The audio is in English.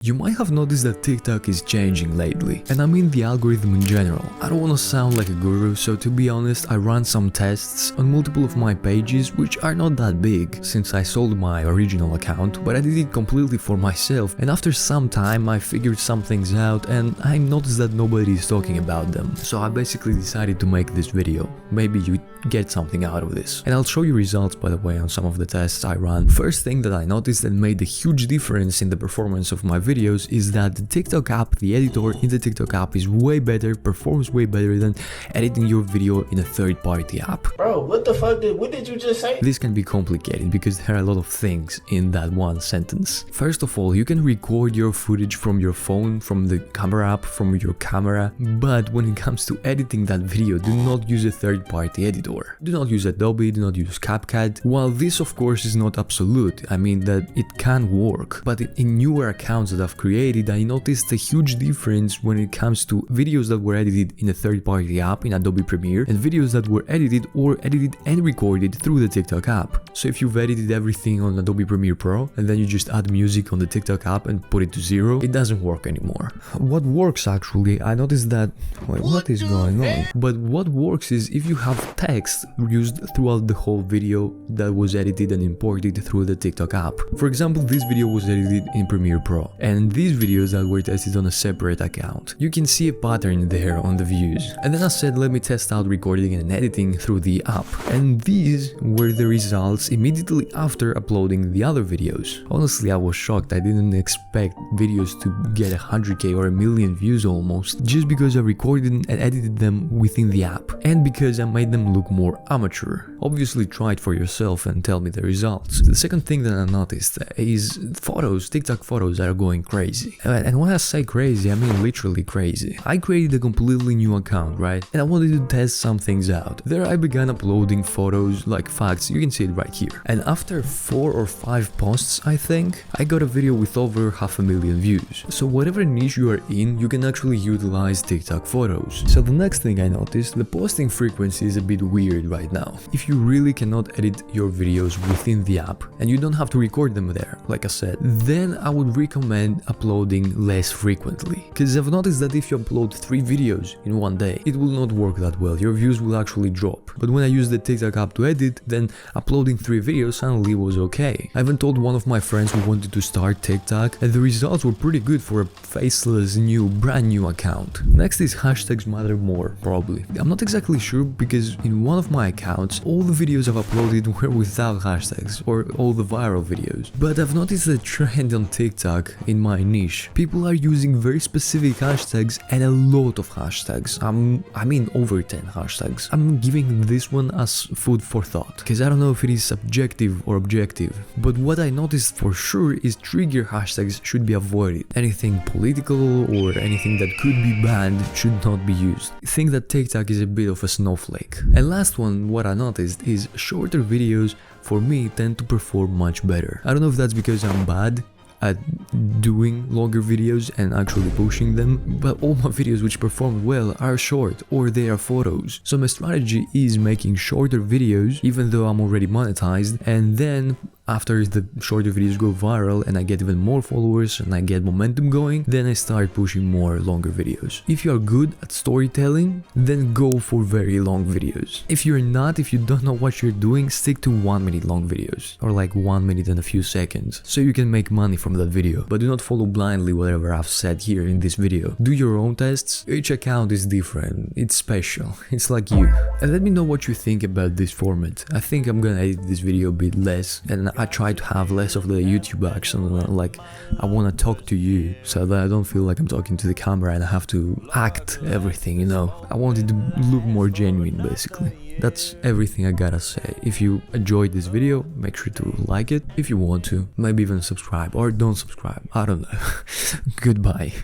You might have noticed that TikTok is changing lately, and I mean the algorithm in general. I don't want to sound like a guru, so to be honest, I ran some tests on multiple of my pages, which are not that big, since I sold my original account, but I did it completely for myself, and after some time I figured some things out and I noticed that nobody is talking about them. So I basically decided to make this video. Maybe you get something out of this. And I'll show you results, by the way, on some of the tests I ran. First thing that I noticed that made a huge difference in the performance of my videos is that the TikTok app, the editor in the TikTok app is way better, performs way better than editing your video in a third-party app. Bro, what the fuck what did you just say? This can be complicated because there are a lot of things in that one sentence. First of all, you can record your footage from your phone, from the camera app, from your camera, but when it comes to editing that video, do not use a third-party editor. Do not use Adobe, do not use CapCut. While this of course is not absolute, I mean that it can work, but in newer accounts that I've created, I noticed a huge difference when it comes to videos that were edited in a third-party app in Adobe Premiere and videos that were edited and recorded through the TikTok app. So if you've edited everything on Adobe Premiere Pro and then you just add music on the TikTok app and put it to 0, it doesn't work anymore. What works actually, I noticed that, wait, what is going on? But what works is if you have text used throughout the whole video that was edited and imported through the TikTok app. For example, this video was edited in Premiere Pro, and these videos that were tested on a separate account. You can see a pattern there on the views. And then I said, let me test out recording and editing through the app. And these were the results immediately after uploading the other videos. Honestly, I was shocked. I didn't expect videos to get 100k or 1 million views almost, just because I recorded and edited them within the app, and because I made them look more amateur. Obviously try it for yourself and tell me the results. The second thing that I noticed is photos. TikTok photos are going crazy. And when I say crazy, I mean literally crazy. I created a completely new account, right? And I wanted to test some things out. There I began uploading photos like facts, you can see it right here. And after 4 or 5 posts, I think, I got a video with over 500,000 views. So whatever niche you are in, you can actually utilize TikTok photos. So the next thing I noticed, the posting frequency is a bit weird right now. If you really cannot edit your videos within the app and you don't have to record them there, like I said, then I would recommend uploading less frequently. Because I've noticed that if you upload 3 videos in one day, it will not work that well. Your views will actually drop. But when I used the TikTok app to edit, then uploading 3 videos suddenly was okay. I even told one of my friends who wanted to start TikTok, and the results were pretty good for a faceless brand new account. Next is hashtags matter more, probably. I'm not exactly sure because in one of my accounts, all the videos I've uploaded were without hashtags, or all the viral videos. But I've noticed a trend on TikTok in my niche. People are using very specific hashtags and a lot of hashtags. I mean over 10 hashtags. I'm giving this one as food for thought, because I don't know if it is subjective or objective. But what I noticed for sure is trigger hashtags should be avoided. Anything political or anything that could be banned should not be used. I think that TikTok is a bit of a snowflake. And last one, what I noticed is shorter videos for me tend to perform much better. I don't know if that's because I'm bad at doing longer videos and actually pushing them, but all my videos which perform well are short or they are photos. So my strategy is making shorter videos even though I'm already monetized, and then after the shorter videos go viral and I get even more followers and I get momentum going, then I start pushing more longer videos. If you are good at storytelling, then go for very long videos. If you're not, if you don't know what you're doing, stick to 1 minute long videos, or like 1 minute and a few seconds, so you can make money from that video. But do not follow blindly whatever I've said here in this video. Do your own tests. Each account is different, it's special, it's like you. And let me know what you think about this format. I think I'm gonna edit this video a bit less, and I try to have less of the YouTube accent, like I want to talk to you so that I don't feel like I'm talking to the camera and I have to act everything, you know. I want it to look more genuine, basically. That's everything I gotta say. If you enjoyed this video, make sure to like it. If you want to, maybe even subscribe, or don't subscribe, I don't know. Goodbye.